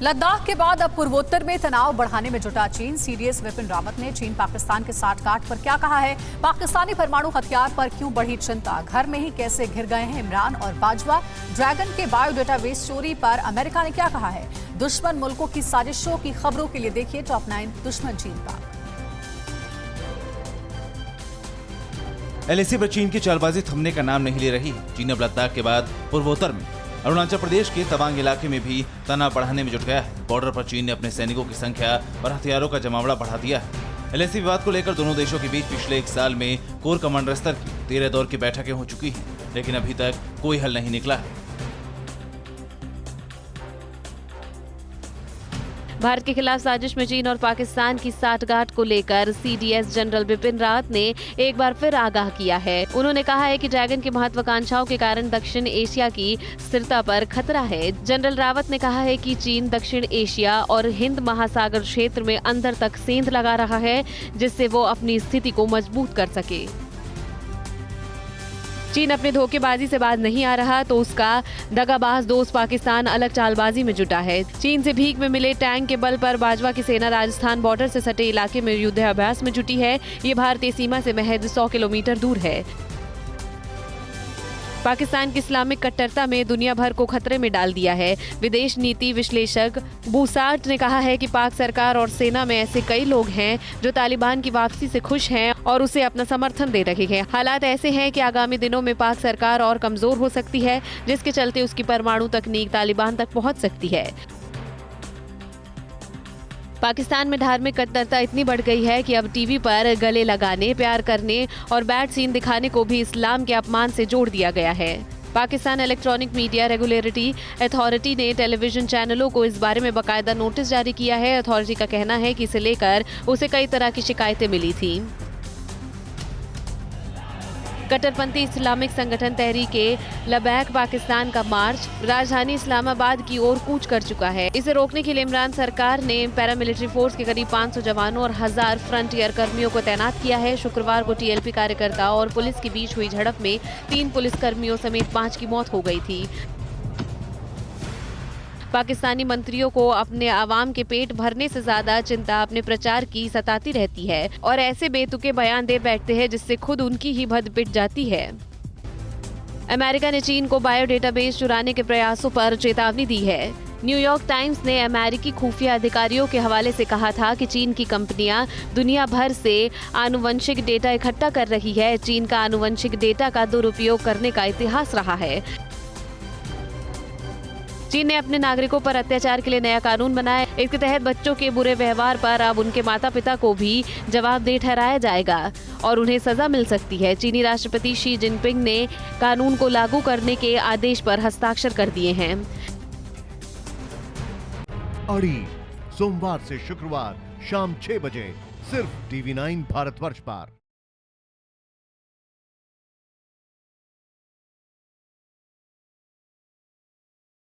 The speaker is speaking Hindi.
लद्दाख के बाद अब पूर्वोत्तर में तनाव बढ़ाने में जुटा चीन। सीडीएस विपिन रावत ने चीन पाकिस्तान के साठगांठ पर क्या कहा है, पाकिस्तानी परमाणु हथियार पर क्यों बढ़ी चिंता, घर में ही कैसे घिर गए हैं इमरान और बाजवा, ड्रैगन के बायोडेटाबेस चोरी पर अमेरिका ने क्या कहा है, दुश्मन मुल्कों की साजिशों की खबरों के लिए देखिए टॉप 9 दुश्मन चीन का। एलएसी पर चीन की चालबाजी थमने का नाम नहीं ले रही है। चीन अब लद्दाख के बाद पूर्वोत्तर में अरुणाचल प्रदेश के तवांग इलाके में भी तनाव बढ़ाने में जुट गया है। बॉर्डर पर चीन ने अपने सैनिकों की संख्या और हथियारों का जमावड़ा बढ़ा दिया है। एलएसी विवाद को लेकर दोनों देशों के बीच पिछले 1 साल में कोर कमांडर स्तर की 13 दौर की बैठकें हो चुकी हैं, लेकिन अभी तक कोई हल नहीं निकला है। भारत के खिलाफ साजिश में चीन और पाकिस्तान की साठगांठ को लेकर सीडीएस जनरल विपिन रावत ने एक बार फिर आगाह किया है। उन्होंने कहा है कि ड्रैगन की महत्वाकांक्षाओं के कारण दक्षिण एशिया की स्थिरता पर खतरा है। जनरल रावत ने कहा है कि चीन दक्षिण एशिया और हिंद महासागर क्षेत्र में अंदर तक सेंध लगा रहा है, जिससे वो अपनी स्थिति को मजबूत कर सके। चीन अपने धोखेबाजी से बाज नहीं आ रहा तो उसका दगाबाज दोस्त पाकिस्तान अलग चालबाजी में जुटा है। चीन से भीख में मिले टैंक के बल पर बाजवा की सेना राजस्थान बॉर्डर से सटे इलाके में युद्धाभ्यास में जुटी है। ये भारतीय सीमा से महज 100 किलोमीटर दूर है। पाकिस्तान की इस्लामिक कट्टरता में दुनिया भर को खतरे में डाल दिया है। विदेश नीति विश्लेषक बूसार्ट ने कहा है कि पाक सरकार और सेना में ऐसे कई लोग हैं जो तालिबान की वापसी से खुश हैं और उसे अपना समर्थन दे रहे हैं। हालात ऐसे हैं कि आगामी दिनों में पाक सरकार और कमजोर हो सकती है, जिसके चलते उसकी परमाणु तकनीक तालिबान तक पहुंच सकती है। पाकिस्तान में धार्मिक कट्टरता इतनी बढ़ गई है कि अब टीवी पर गले लगाने, प्यार करने और बैड सीन दिखाने को भी इस्लाम के अपमान से जोड़ दिया गया है। Pakistan electronic media regulatory authority ने टेलीविजन चैनलों को इस बारे में बाकायदा नोटिस जारी किया है। अथॉरिटी का कहना है कि इसे लेकर उसे कई तरह की शिकायतें मिली थीं। कट्टरपंथी इस्लामिक संगठन तहरीके लबैक पाकिस्तान का मार्च राजधानी इस्लामाबाद की ओर कूच कर चुका है। इसे रोकने के लिए इमरान सरकार ने पैरामिलिट्री फोर्स के करीब 500 जवानों और 1000 फ्रंटियर कर्मियों को तैनात किया है। शुक्रवार को टीएलपी कार्यकर्ताओं और पुलिस के बीच हुई झड़प में 3 पुलिसकर्मियों समेत 5 की मौत हो गई थी। पाकिस्तानी मंत्रियों को अपने आवाम के पेट भरने से ज्यादा चिंता अपने प्रचार की सताती रहती है और ऐसे बेतुके बयान दे बैठते हैं जिससे खुद उनकी ही भद पिट जाती है। अमेरिका ने चीन को बायोडेटाबेस चुराने के प्रयासों पर चेतावनी दी है। न्यूयॉर्क टाइम्स ने अमेरिकी खुफिया अधिकारियों के हवाले से कहा था कि चीन की कंपनियां दुनिया भर से आनुवंशिक डेटा इकट्ठा कर रही है। चीन का आनुवंशिक डेटा का दुरुपयोग करने का इतिहास रहा है। चीन ने अपने नागरिकों पर अत्याचार के लिए नया कानून बनाया। इसके तहत बच्चों के बुरे व्यवहार पर अब उनके माता पिता को भी जवाबदेह ठहराया जाएगा और उन्हें सजा मिल सकती है। चीनी राष्ट्रपति शी जिनपिंग ने कानून को लागू करने के आदेश पर हस्ताक्षर कर दिए हैं। अड़ी सोमवार से शुक्रवार शाम 6 बजे सिर्फ TV9 भारतवर्ष पर।